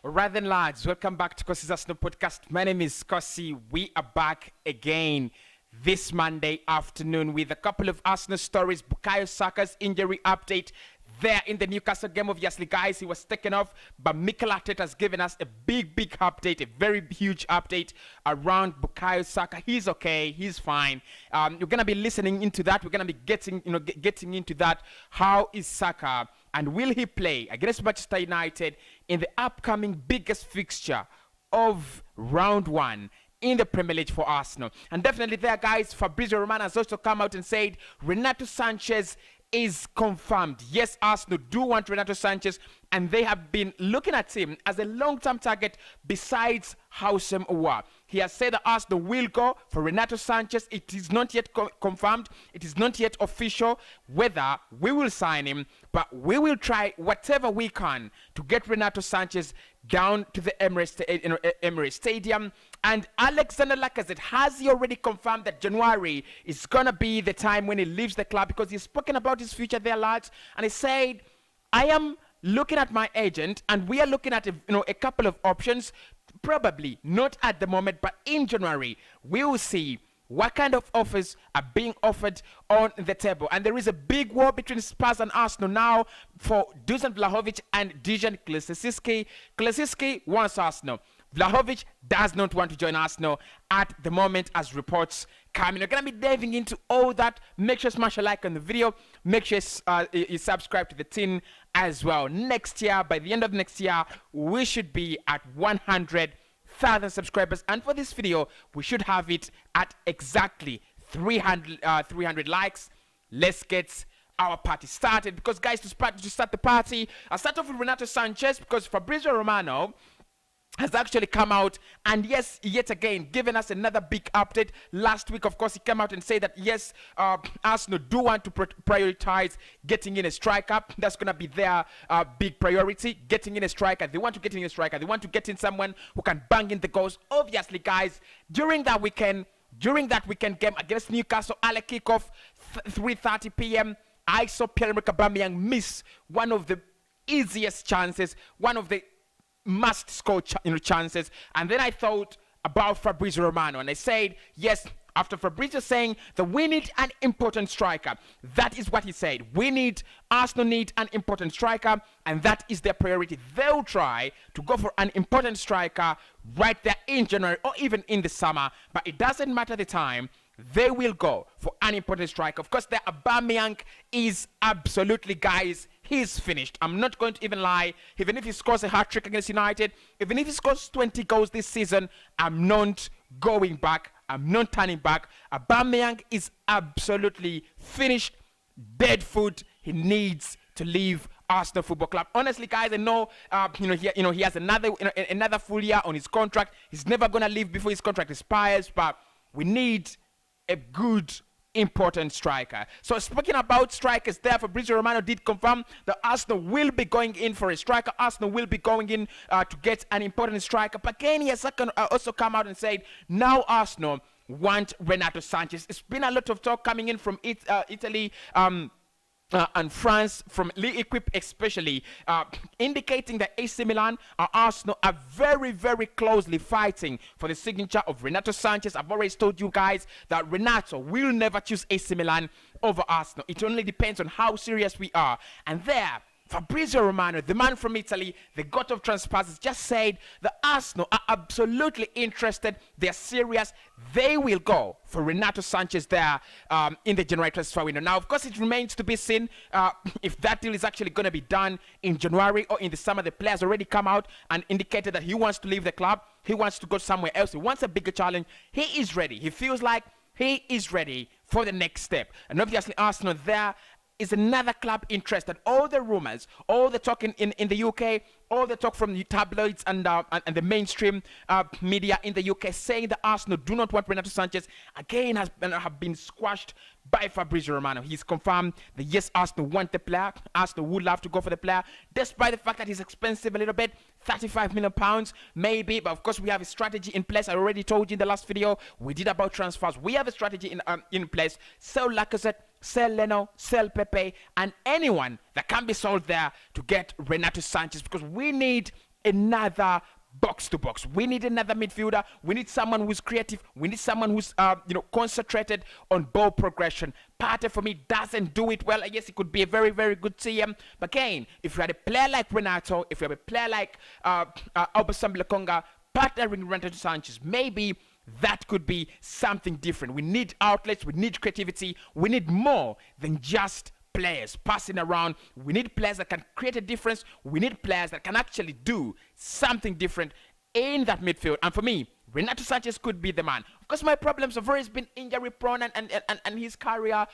Alright then, lads, welcome back to Kossi's Arsenal podcast. My name is Kossi. We are back again this Monday afternoon with a couple of Arsenal stories. Bukayo Saka's injury update there in the Newcastle game. Obviously, guys, he was taken off, but Mikel Arteta has given us a big update, a very huge update around Bukayo Saka. He's okay, he's fine. You're gonna be listening into that. We're gonna be getting into that. How is Saka? And will he play against Manchester United in the upcoming biggest fixture of round one in the Premier League for Arsenal? And definitely there, guys, Fabrizio Romano has also come out and said Renato Sanchez is confirmed. Yes, Arsenal do want Renato Sanchez, and they have been looking at him as a long-term target besides Houssem Aouar. He has said that Arsenal will go for Renato Sanchez. It is not yet confirmed. It is not yet official whether we will sign him, but we will try whatever we can to get Renato Sanchez down to the Emirates Stadium. And Alexander Lacazette, has he already confirmed that January is going to be the time when he leaves the club, because he's spoken about his future there, lads, and he said, I am looking at my agent and we are looking at a couple of options, probably not at the moment, but in January we will see what kind of offers are being offered on the table. And there is a big war between Spurs and Arsenal now for Dusan Vlahovic and Dejan Klesiski. Klesiski wants Arsenal. Vlahovic does not want to join Arsenal at the moment, as reports coming. We're going to be diving into all that. Make sure you smash a like on the video. Make sure you subscribe to the tin as well. Next year, by the end of next year, we should be at 100,000 subscribers. And for this video, we should have it at exactly 300 likes. Let's get our party started. Because, guys, to start the party, I'll start off with Renato Sanchez, because Fabrizio Romano has actually come out and, yes, yet again given us another big update. Last week, of course, he came out and said that yes, Arsenal do want to prioritize getting in a striker. That's going to be their big priority, getting in a striker. They want to get in a striker. They want to get in someone who can bang in the goals. Obviously, guys, during that weekend game against Newcastle, early kickoff, 3:30 p.m., I saw Pierre-Emerick Aubameyang miss one of the easiest chances, one of the must score chances. And then I thought about Fabrizio Romano, and I said, yes, after Fabrizio saying that we need an important striker, that is what he said. Arsenal need an important striker, and that is their priority. They'll try to go for an important striker right there in January or even in the summer, but it doesn't matter the time. They will go for an important striker. Of course, the Aubameyang is absolutely, guys, he's finished. I'm not going to even lie. Even if he scores a hat-trick against United, even if he scores 20 goals this season, I'm not going back. I'm not turning back. Aubameyang is absolutely finished, dead foot. He needs to leave Arsenal Football Club. Honestly, guys, I know, he has another full year on his contract. He's never gonna leave before his contract expires. But we need a good, important striker. So speaking about strikers there, Fabrizio Romano did confirm that Arsenal will be going in for a striker. Arsenal will be going in to get an important striker. But again, he has also come out and said, now Arsenal want Renato Sanchez. It's been a lot of talk coming in from Italy, and France, from League Equipe especially, indicating that AC Milan and Arsenal are very, very closely fighting for the signature of Renato Sanchez. I've already told you guys that Renato will never choose AC Milan over Arsenal. It only depends on how serious we are. And there, Fabrizio Romano, the man from Italy, the god of transfers, just said that Arsenal are absolutely interested. They're serious. They will go for Renato Sanchez there in the January transfer window. Now, of course, it remains to be seen if that deal is actually going to be done in January or in the summer. The player's already come out and indicated that he wants to leave the club. He wants to go somewhere else. He wants a bigger challenge. He is ready. He feels like he is ready for the next step. And obviously, Arsenal there is another club interested. All the rumors, all the talk in the UK, all the talk from the tabloids and the mainstream media in the UK saying that Arsenal do not want Renato Sanchez, again have been squashed by Fabrizio Romano. He's confirmed that yes, Arsenal want the player. Arsenal would love to go for the player, despite the fact that he's expensive a little bit, £35 million maybe. But of course, we have a strategy in place. I already told you in the last video we did about transfers. We have a strategy in place. Sell Lacazette, sell Leno, sell Pepe, and anyone that can be sold there to get Renato Sanchez, because we need another box to box. We need another midfielder. We need someone who's creative. We need someone who's concentrated on ball progression. Partey for me doesn't do it well. Yes, he could be a very, very good TM. But again, if you had a player like Reanto, if you have a player like Albasam Lakonga, partnering Reanto Sanchez, maybe that could be something different. We need outlets. We need creativity. We need more than just players passing around. We need players that can create a difference. We need players that can actually do something different in that midfield. And for me, Renato Sanchez could be the man. Of course, my problems have always been injury prone and his career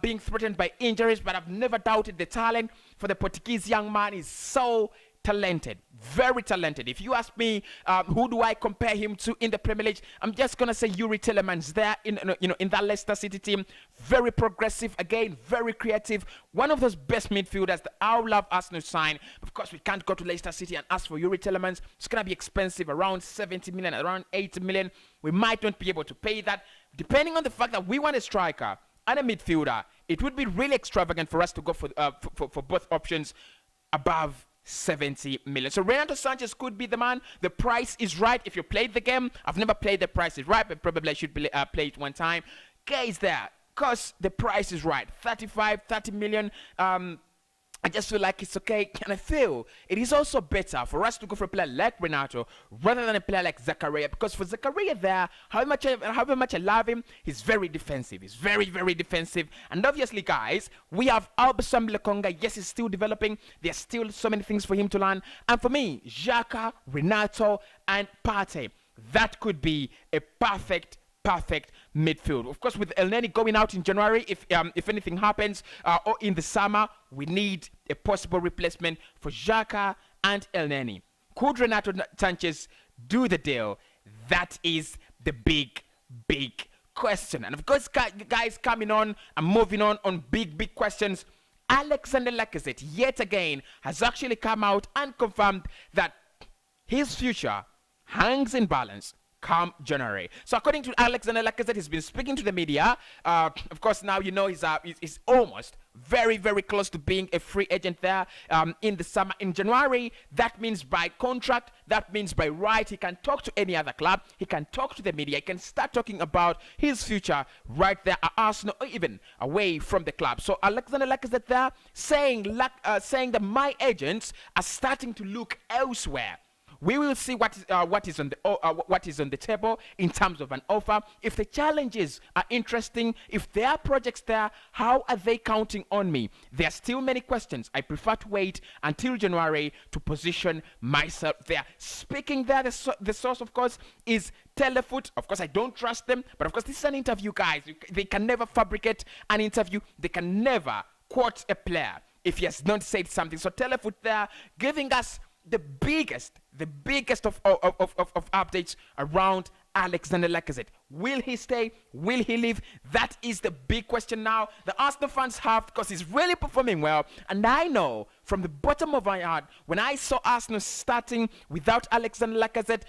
being threatened by injuries, but I've never doubted the talent for the Portuguese young man. He's so talented, very talented. If you ask me, who do I compare him to in the Premier League, I'm just gonna say Yuri Tillemans there in that Leicester City team. Very progressive, again, very creative. One of those best midfielders that I would love Arsenal to sign. Of course, we can't go to Leicester City and ask for Yuri Tillemans. It's gonna be expensive, around 70 million, around 80 million. We might not be able to pay that, depending on the fact that we want a striker and a midfielder. It would be really extravagant for us to go for both options above 70 million. So Renato Sanchez could be the man. The price is right. If you played the game, I've never played The Price is Right, but probably I should play it one time. Guys, there, because the price is right. 30 million. I just feel like it's okay, and I feel it is also better for us to go for a player like Renato rather than a player like Zakaria, because for Zakaria there, however much I love him, he's very defensive. He's very, very defensive. And obviously, guys, we have Albasam Lakonga. Yes, he's still developing. There's still so many things for him to learn. And for me, Xhaka, Renato, and Partey, that could be a perfect midfield. Of course, with El Neni going out in January, if anything happens, or in the summer, we need a possible replacement for Xhaka and El Neni. Could Renato Sanchez do the deal? That is the big question. And of course, guys, coming on and moving on big questions. Alexander Lacazette, yet again, has actually come out and confirmed that his future hangs in balance come January. So according to Alexander Lacazette, he's been speaking to the media. Of course, now you know he's almost very, very close to being a free agent there in the summer. In January, that means by contract, that means by right, he can talk to any other club, he can talk to the media, he can start talking about his future right there at Arsenal or even away from the club. So Alexander Lacazette there saying that my agents are starting to look elsewhere. We will see what is on the table in terms of an offer. If the challenges are interesting, if there are projects there, how are they counting on me? There are still many questions. I prefer to wait until January to position myself there. Speaking there, the source, of course, is Telefoot. Of course, I don't trust them, but of course, this is an interview, guys. They can never fabricate an interview. They can never quote a player if he has not said something. So Telefoot there giving us the biggest of updates around Alexander Lacazette. Will he stay? Will he leave? That is the big question now the Arsenal fans have, because he's really performing well. And I know from the bottom of my heart, when I saw Arsenal starting without Alexander Lacazette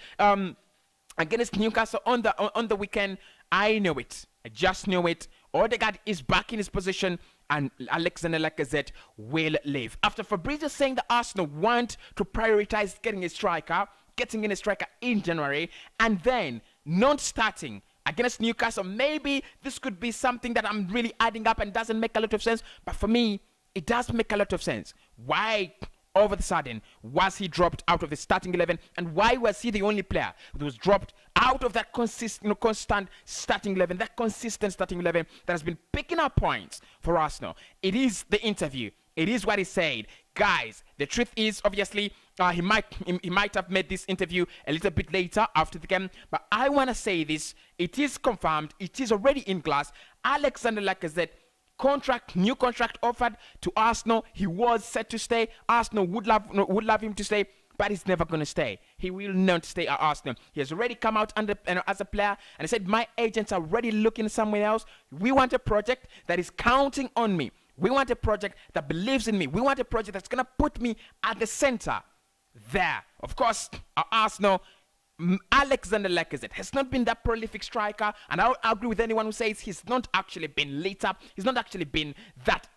against Newcastle on the weekend, I knew it. I just knew it. Odegaard is back in his position, and Alexander Lacazette will leave. After Fabrizio saying that Arsenal want to prioritize getting in a striker in January, and then not starting against Newcastle, maybe this could be something that I'm really adding up and doesn't make a lot of sense. But for me, it does make a lot of sense. Why all of a sudden was he dropped out of the starting 11, and why was he the only player that was dropped out of that constant starting 11, that consistent starting 11 that has been picking up points for Arsenal? It is the interview. It is what he said. Guys, the truth is, obviously, he might have made this interview a little bit later after the game, but I want to say this. It is confirmed. It is already in glass. Alexander Lacazette, new contract offered to Arsenal. He was set to stay. Arsenal would love him to stay, but he's never going to stay. He will not stay at Arsenal. He has already come out as a player and he said, my agents are already looking somewhere else. We want a project that is counting on me. We want a project that believes in me. We want a project that's going to put me at the center there. Of course, at Arsenal, Alexander Lacazette has not been that prolific striker, and I'll agree with anyone who says he's not actually been lit up. He's not actually been that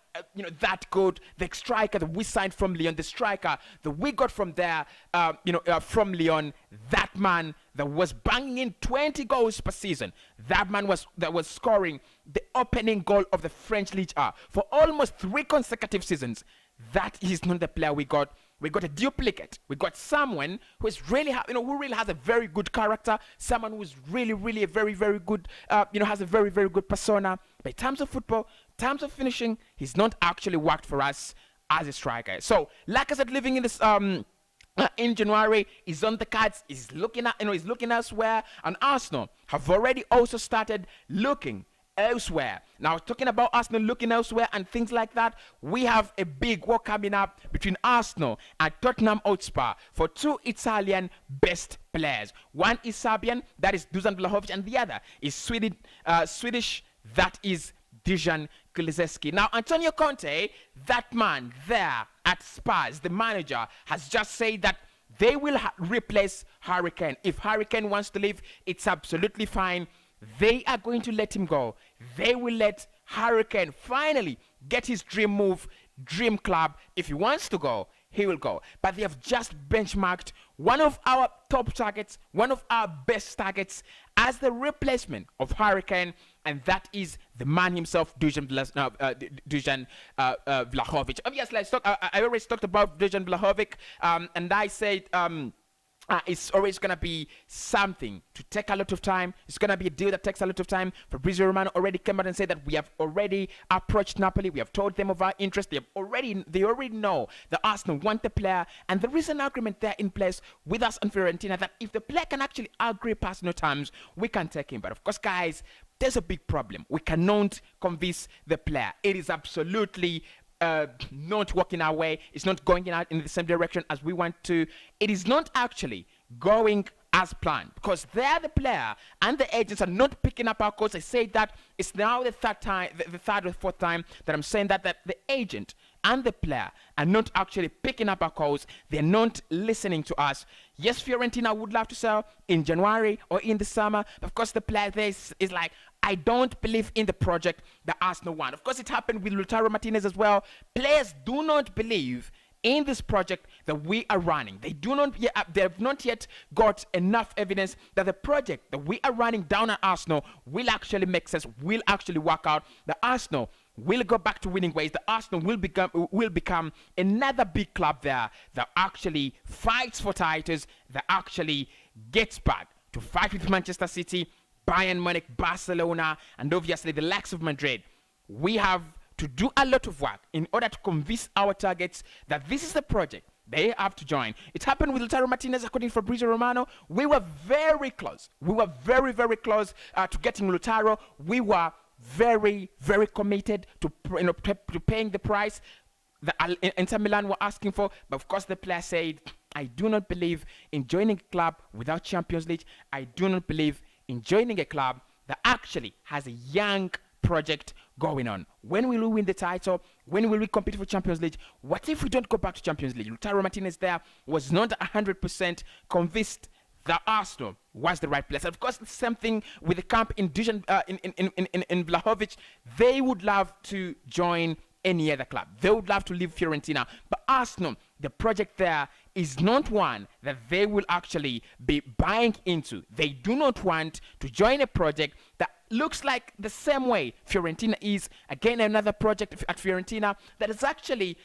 that good. The striker that we signed from Lyon, the striker that we got from there, from Lyon, that man that was banging in 20 goals per season, that man was scoring the opening goal of the French Ligue 1 for almost 3 consecutive seasons. That is not the player we got. We got a duplicate. We got someone who is really, who really has a very good character. Someone who is really, really a very, very good, has a very, very good persona. But in terms of football, in terms of finishing, he's not actually worked for us as a striker. So, like I said, living in this, in January, is on the cards. He's looking elsewhere, and Arsenal have already also started looking elsewhere. Now, talking about Arsenal looking elsewhere and things like that, we have a big war coming up between Arsenal and Tottenham Hotspur for 2 Italian best players. One is Serbian, that is Dusan Vlahovic, and the other is Swedish, that is Dejan Kulusevski. Now, Antonio Conte, that man there at Spurs, the manager, has just said that they will replace Harry Kane. If Harry Kane wants to leave, it's absolutely fine. They are going to let him go. They will let Harry Kane finally get his dream move, dream club. If he wants to go, he will go. But they have just benchmarked one of our top targets, one of our best targets, as the replacement of Harry Kane, and that is the man himself, Dusan Vlahovic. Obviously, I already talked about Dusan Vlahovic, and I said it's always going to be something to take a lot of time. It's going to be a deal that takes a lot of time. Fabrizio Romano already came out and said that we have already approached Napoli. We have told them of our interest. They already know that Arsenal want the player, and there is an agreement there in place with us and Fiorentina that if the player can actually agree personal terms, we can take him. But of course, guys, there's a big problem. We cannot convince the player. It is absolutely not working our way. It's not going out in the same direction as we want to. It is not actually going as planned, because there the player and the agents are not picking up our calls. I say that it's now the third or fourth time that I'm saying that the agent and the player are not actually picking up our calls. They're not listening to us. Yes, Fiorentina would love to sell in January or in the summer, but of course the player there is like, I don't believe in the project that Arsenal want. Of course, it happened with Lautaro Martinez as well. Players do not believe in this project that we are running. They have not yet got enough evidence that the project that we are running down at Arsenal will actually make sense, will actually work out. The Arsenal will go back to winning ways. The Arsenal will become another big club there that actually fights for titles, that actually gets back to fight with Manchester City, Bayern Munich, Barcelona, and obviously the likes of Madrid. We have to do a lot of work in order to convince our targets that this is the project they have to join. It happened with Lautaro Martinez, according to Fabrizio Romano. We were very close. We were very, very close to getting Lautaro. We were very, very committed to paying the price that Inter Milan were asking for. But of course, the player said, I do not believe in joining a club without Champions League. I do not believe in joining a club that actually has a young project going on. When will we win the title? When will we compete for Champions League? What if we don't go back to Champions League? Lautaro Martinez there was not 100% convinced that Arsenal was the right place. And of course, the same thing with the camp in Vlahovic. They would love to join any other club. They would love to leave Fiorentina. But Arsenal, the project there is not one that they will actually be buying into. They do not want to join a project that looks like the same way Fiorentina is. Again, another project at Fiorentina that is actually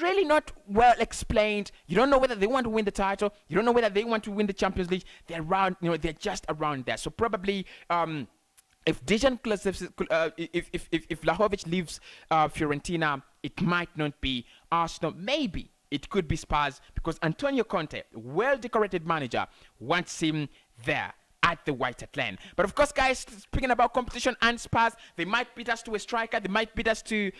really not well explained. You don't know whether they want to win the title. You don't know whether they want to win the Champions League. They're around, they're just around there. So probably, if Dejan Kulusevski, if Vlahovic leaves Fiorentina, it might not be Arsenal. Maybe it could be Spurs, because Antonio Conte, well-decorated manager, wants him there at the White Hart Lane. But of course, guys, speaking about competition and Spurs, they might beat us to a striker, they might beat us to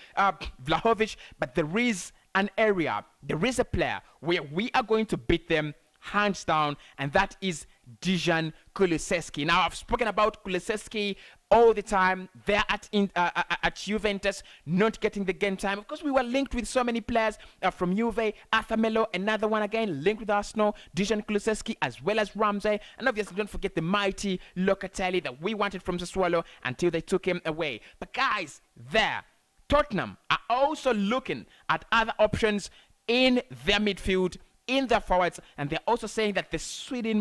Vlahovic, but there is an area, there is a player where we are going to beat them hands down, and that is Dejan Kulusevski. Now, I've spoken about Kulusevski all the time there at Juventus, not getting the game time. Of course, we were linked with so many players from Juve, Arthur Melo, another one again, linked with Arsenal, Dejan Kulusevski, as well as Ramsey, and obviously don't forget the mighty Locatelli that we wanted from Sassuolo until they took him away. But guys, there, Tottenham are also looking at other options in their midfield, in their forwards, and they're also saying that the Swedish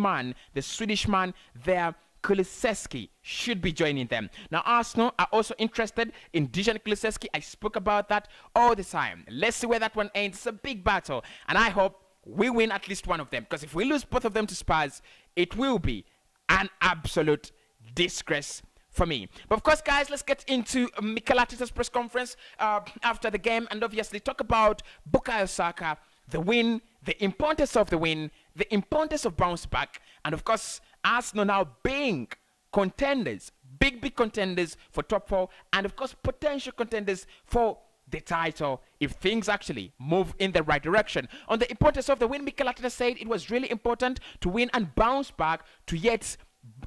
man there, Kulusevski, should be joining them. Now, Arsenal are also interested in Dejan Kulusevski. I spoke about that all the time. Let's see where that one ends. It's a big battle, and I hope we win at least one of them, because if we lose both of them to Spurs, it will be an absolute disgrace for me. But of course, guys, let's get into Mikel Arteta's press conference after the game, and obviously talk about Bukayo Saka, the win, the importance of the win, the importance of bounce back, and of course, Arsenal now being contenders, big contenders for top four, and of course, potential contenders for the title if things actually move in the right direction. On the importance of the win, Mikel Arteta said it was really important to win and bounce back to yet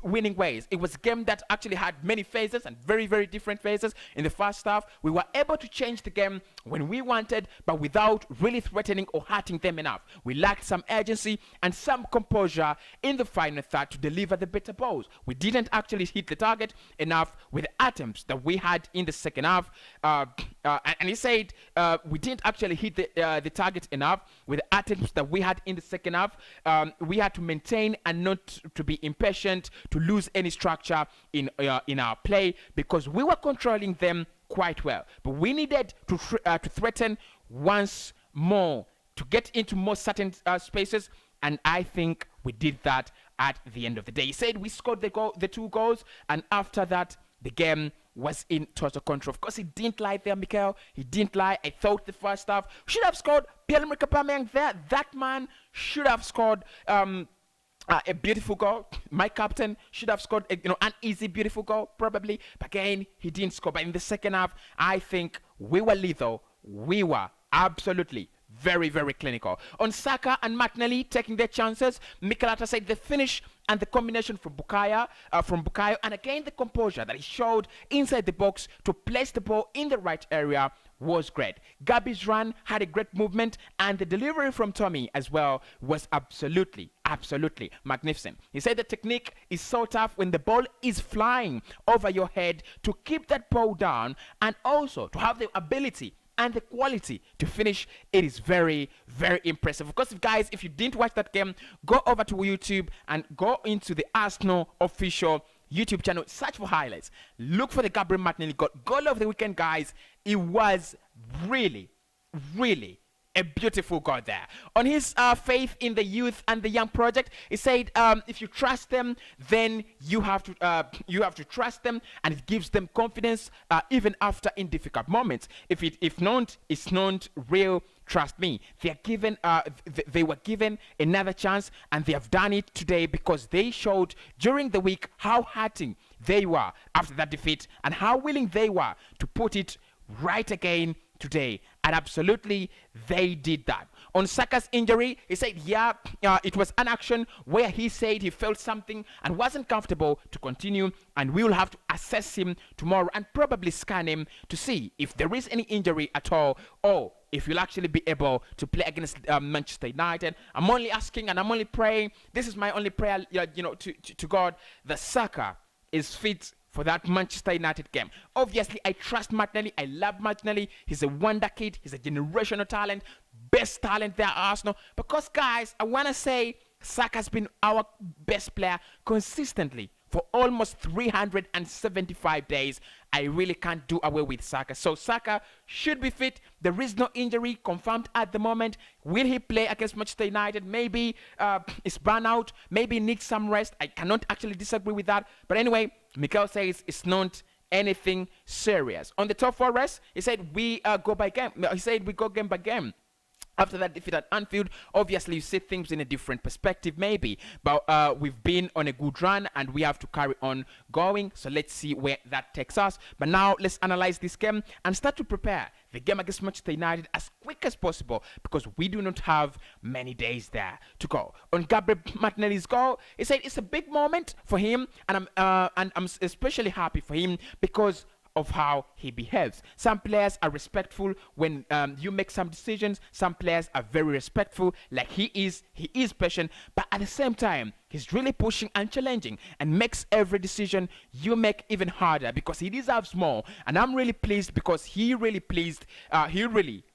winning ways. It was a game that actually had many phases and very different phases. In the first half, we were able to change the game when we wanted, but without really threatening or hurting them enough. We lacked some urgency and some composure in the final third to deliver the better balls. We didn't actually hit the target enough with the attempts that we had in the second half. And he said we didn't actually hit the target enough with the attempts that we had in the second half. We had to maintain and not to be impatient, to lose any structure in our play, because we were controlling them quite well. But we needed to threaten once more, to get into more certain spaces, and I think we did that at the end of the day. He said we scored the two goals, and after that, the game was in total control. Of course, he didn't lie there, Mikel. He didn't lie. I thought the first half should have scored. Pierre-Emerick Aubameyang there. That man should have scored a beautiful goal. My captain should have scored an easy, beautiful goal, probably. But again, he didn't score. But in the second half, I think we were lethal. We were absolutely very clinical. On Saka and Martinelli taking their chances, Mikel Arteta said the finish and the combination from Bukayo, and again the composure that he showed inside the box to place the ball in the right area was great. Gabi's run had a great movement, and the delivery from Tommy as well was absolutely magnificent. He said the technique is so tough when the ball is flying over your head to keep that ball down, and also to have the ability and the quality to finish. It is very impressive. Of course, guys, if you didn't watch that game, go over to YouTube and go into the Arsenal official YouTube channel, search for highlights, look for the Gabriel Martinelli goal of the weekend, guys. It was really a beautiful goal there. On his faith in the youth and the young project, he said if you trust them, then you have to trust them, and it gives them confidence even after in difficult moments. If not, it's not real. Trust me, they were given another chance, and they have done it today, because they showed during the week how hurting they were after that defeat and how willing they were to put it right again today, and absolutely they did that. On Saka's injury, he said it was an action where he said he felt something and wasn't comfortable to continue, and we will have to assess him tomorrow and probably scan him to see if there is any injury at all, or if you'll actually be able to play against Manchester United. I'm only asking and I'm only praying. This is my only prayer, to God, that Saka is fit for that Manchester United game. Obviously, I trust Martinelli. I love Martinelli. He's a wonder kid. He's a generational talent. Best talent there at Arsenal. Because, guys, I want to say Saka's been our best player consistently for almost 375 days. I really can't do away with Saka. So Saka should be fit. There is no injury confirmed at the moment. Will he play against Manchester United? Maybe it's burnout. Maybe needs some rest. I cannot actually disagree with that. But anyway, Mikel says it's not anything serious. On the top four rest, he said we go by game. He said we go game by game. After that defeat at Anfield, obviously you see things in a different perspective maybe. But we've been on a good run and we have to carry on going. So let's see where that takes us. But now let's analyze this game and start to prepare the game against Manchester United as quick as possible, because we do not have many days there to go. On Gabriel Martinelli's goal, he said it's a big moment for him, and I'm especially happy for him because of how he behaves. Some players are respectful when you make some decisions. Some players are very respectful, like he is. He is patient, but at the same time, he's really pushing and challenging and makes every decision you make even harder because he deserves more. And I'm really pleased because he really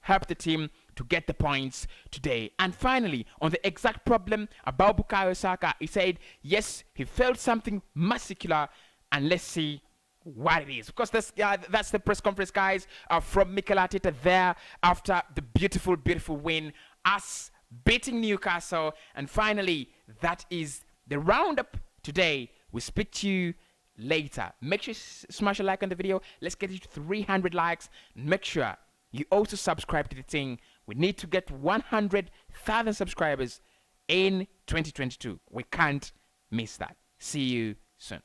helped the team to get the points today. And finally, on the exact problem about Bukayo Saka, he said, yes, he felt something muscular, and let's see what it is. Because that's the press conference, guys, from Mikel Arteta there after the beautiful, beautiful win, us beating Newcastle. And finally, that is the roundup today. We speak to you later. Make sure you smash a like on the video. Let's get it to 300 likes. Make sure you also subscribe to the thing. We need to get 100,000 subscribers in 2022. We can't miss that. See you soon.